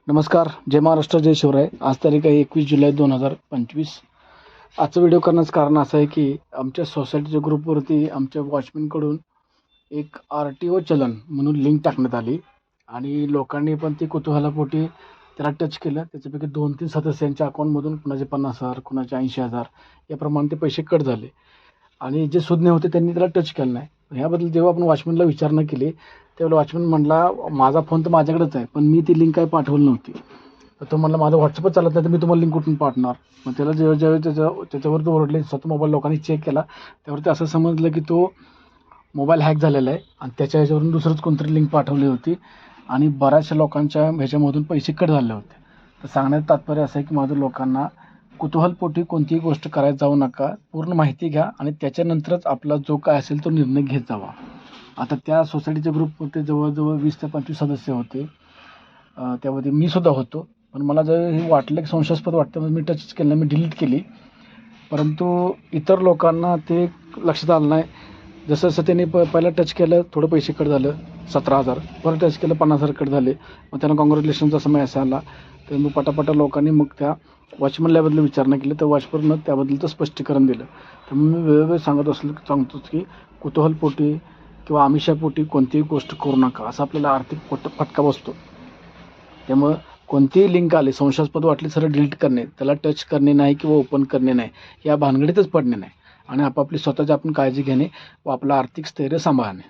नमस्कार. जय महाराष्ट्र, जय शिवराय. आज तारीख आहे 21 जुलै 2025. आजचा व्हिडिओ करण्याचं कारण असं आहे की आमच्या सोसायटीच्या ग्रुपवरती आमच्या वॉचमॅनकडून एक RTO चलन म्हणून लिंक टाकण्यात आली आणि लोकांनी पण ती कुतूहलापोटी त्याला टच केलं. त्याच्यापैकी 2-3 सदस्यांच्या अकाउंटमधून कुणाचे 50,000, कुणाचे 80,000 याप्रमाणे ते पैसे कट झाले आणि जे सुज्ञ होते त्यांनी त्याला टच केलं नाही. ह्याबद्दल जेव्हा आपण वॉचमॅनला विचारणा केली त्यावेळेला वॉचमॅन म्हणला, माझा फोन तर माझ्याकडेच आहे, पण मी ती लिंक काही पाठवली नव्हती. तर तो म्हणला, माझं व्हॉट्सअपच चालत नाही, तर मी तुम्हाला लिंक कुठून पाठवणार. मग त्याला ज्यावेळी त्याच्यावर तो ओरडले, स्वतः मोबाईल लोकांनी चेक केला, त्यावरती असं समजलं की तो मोबाईल हॅक झालेला आहे आणि त्याच्या ह्याच्यावरून दुसरंच कोणतरी लिंक पाठवली होती आणि बऱ्याचशा लोकांच्या ह्याच्यामधून पैसे कट झाले होते. तर सांगण्याचं तात्पर्य असं आहे की माझं लोकांना कुतूहलपोटी कोणतीही गोष्ट करायला जाऊ नका. पूर्ण माहिती घ्या आणि त्याच्यानंतरच आपला जो काय असेल तो निर्णय घेत जावा. आता त्या सोसायटीच्या ग्रुपमध्ये जवळजवळ 20 ते 25 सदस्य होते. त्यामध्ये मी सुद्धा होतो. पण मला जर हे वाटलं की संशयास्पद वाटतं म्हणून मी टचच केलं नाही, मी डिलीट केली. परंतु इतर लोकांना ते लक्षात आलं नाही. जसं त्यांनी पहिला टच केलं, थोडं पैसे कट झालं 17,000. परत टच केलं 50,000 कट झाले. मग त्यांना कॉंग्रॅच्युलेशनचा समय असा आला. तर मग पटापटा लोकांनी मग त्या वॉचमनला याबद्दल विचारणा केली. तर वॉचमननं त्याबद्दलचं स्पष्टीकरण दिलं. तर मी वेळोवेळी सांगतोच की कुतूहलपोटी किंवा आमिषापोटी कोणतीही गोष्ट करू नका. असा आपल्याला आर्थिक फटका बसतो. त्यामुळं कोणतीही लिंक आली, संशयास्पद वाटली, सरळ डिलीट करणे, त्याला टच करणे नाही किंवा ओपन करणे नाही, या भानगडीतच पडणे नाही आणि आपापली स्वतःची आपण काळजी घेणे व आपलं आर्थिक स्थैर्य सांभाळणे.